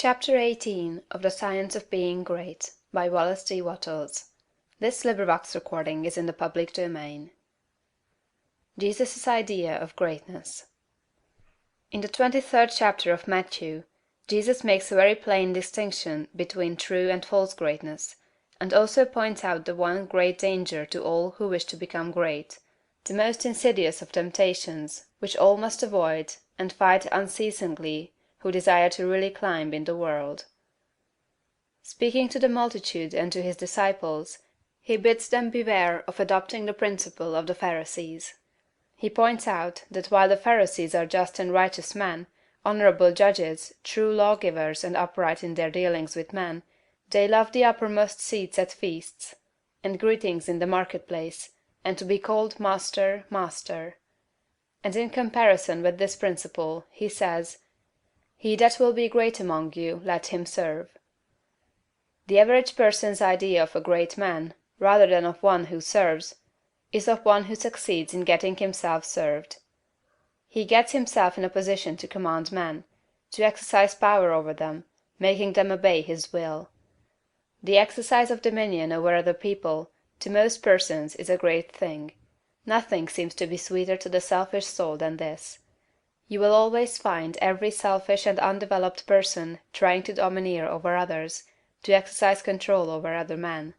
Chapter 18 of the Science of Being Great by Wallace D. Wattles. This recording is in the public domain. Jesus' Idea of Greatness. In the 23rd chapter of Matthew, Jesus makes a very plain distinction between true and false greatness, and also points out the one great danger to all who wish to become great, the most insidious of temptations, which all must avoid and fight unceasingly who desire to really climb in the world. Speaking to the multitude and to his disciples, he bids them beware of adopting the principle of the Pharisees. He points out that while the Pharisees are just and righteous men, honorable judges, true lawgivers and upright in their dealings with men, they love the uppermost seats at feasts, and greetings in the marketplace, and to be called Master, Master. And in comparison with this principle, he says, "He that will be great among you, let him serve." The average person's idea of a great man, rather than of one who serves, is of one who succeeds in getting himself served. He gets himself in a position to command men, to exercise power over them, making them obey his will. The exercise of dominion over other people, to most persons, is a great thing. Nothing seems to be sweeter to the selfish soul than this. You will always find every selfish and undeveloped person trying to domineer over others, to exercise control over other men.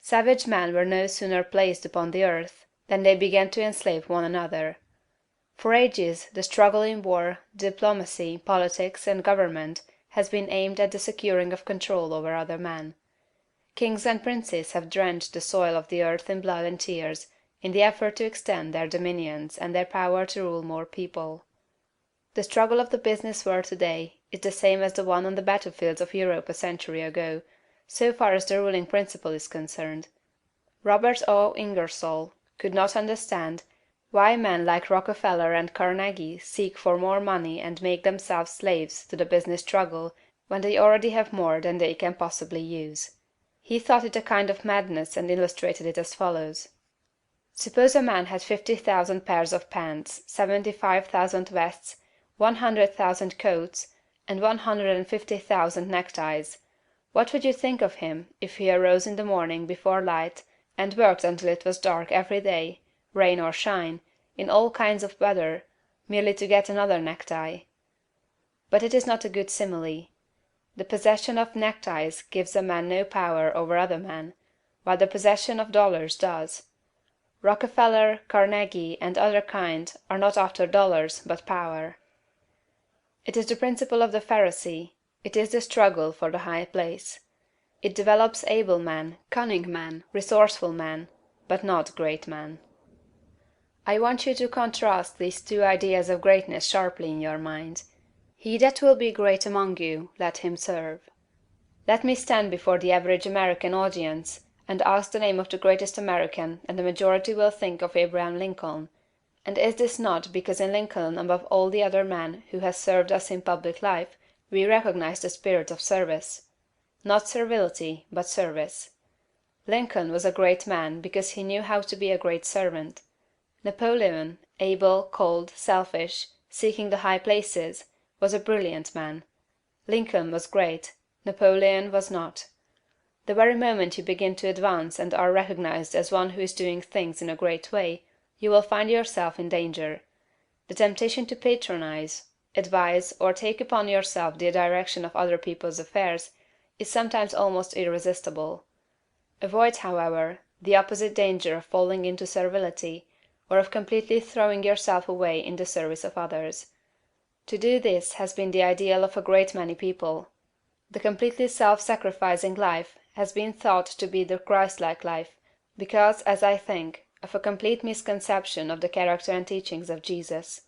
Savage men were no sooner placed upon the earth than they began to enslave one another. For ages the struggle in war, diplomacy, politics, and government has been aimed at the securing of control over other men. Kings and princes have drenched the soil of the earth in blood and tears in the effort to extend their dominions and their power to rule more people. The struggle of the business world today is the same as the one on the battlefields of Europe a century ago, so far as the ruling principle is concerned. Robert O. Ingersoll could not understand why men like Rockefeller and Carnegie seek for more money and make themselves slaves to the business struggle when they already have more than they can possibly use. He thought it a kind of madness and illustrated it as follows. Suppose a man had 50,000 pairs of pants, 75,000 vests, 100,000 coats, and 150,000 neckties. What would you think of him if he arose in the morning before light and worked until it was dark every day, rain or shine, in all kinds of weather, merely to get another necktie? But it is not a good simile. The possession of neckties gives a man no power over other men, while the possession of dollars does. Rockefeller, Carnegie, and other kind are not after dollars, but power. It is the principle of the Pharisee. It is the struggle for the high place. It develops able men, cunning men, resourceful men, but not great men. I want you to contrast these two ideas of greatness sharply in your mind. He that will be great among you, let him serve. Let me stand before the average American audience and ask the name of the greatest American, and the majority will think of Abraham Lincoln. And is this not because in Lincoln, above all the other men who has served us in public life, we recognize the spirit of service? Not servility, but service. Lincoln was a great man because he knew how to be a great servant. Napoleon, able, cold, selfish, seeking the high places, was a brilliant man. Lincoln was great, Napoleon was not. The very moment you begin to advance and are recognized as one who is doing things in a great way, you will find yourself in danger. The temptation to patronize, advise, or take upon yourself the direction of other people's affairs is sometimes almost irresistible. Avoid, however, the opposite danger of falling into servility, or of completely throwing yourself away in the service of others. To do this has been the ideal of a great many people. The completely self-sacrificing life has been thought to be the Christ-like life, because, as I think, of a complete misconception of the character and teachings of Jesus.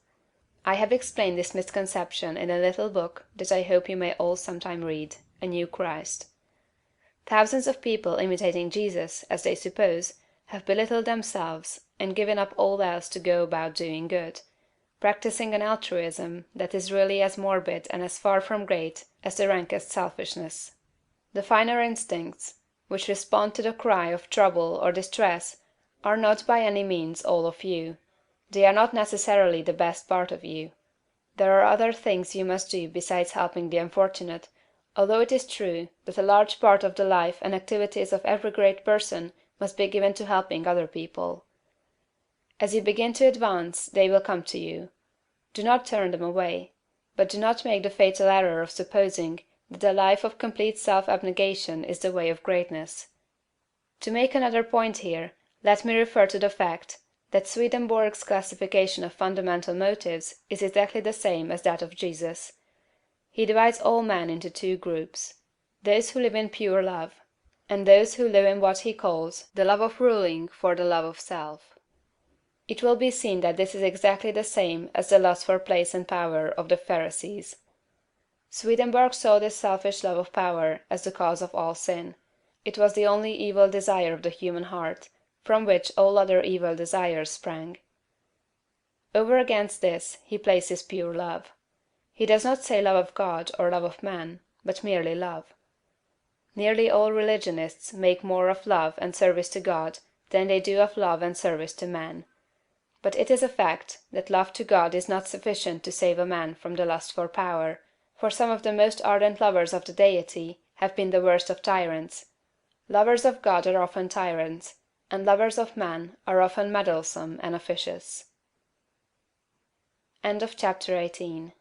I have explained this misconception in a little book that I hope you may all sometime read, A New Christ. Thousands of people imitating Jesus, as they suppose, have belittled themselves and given up all else to go about doing good, practicing an altruism that is really as morbid and as far from great as the rankest selfishness. The finer instincts, which respond to the cry of trouble or distress, are not by any means all of you. They are not necessarily the best part of you. There are other things you must do besides helping the unfortunate, although it is true that a large part of the life and activities of every great person must be given to helping other people. As you begin to advance, they will come to you. Do not turn them away, but do not make the fatal error of supposing that a life of complete self-abnegation is the way of greatness. To make another point here, let me refer to the fact that Swedenborg's classification of fundamental motives is exactly the same as that of Jesus. He divides all men into two groups: those who live in pure love, and those who live in what he calls the love of ruling for the love of self. It will be seen that this is exactly the same as the lust for place and power of the Pharisees. Swedenborg saw this selfish love of power as the cause of all sin. It was the only evil desire of the human heart, from which all other evil desires sprang. Over against this he places pure love. He does not say love of God or love of man, but merely love. Nearly all religionists make more of love and service to God than they do of love and service to man. But it is a fact that love to God is not sufficient to save a man from the lust for power, for some of the most ardent lovers of the Deity have been the worst of tyrants. Lovers of God are often tyrants, and lovers of man are often meddlesome and officious. Chapter 19.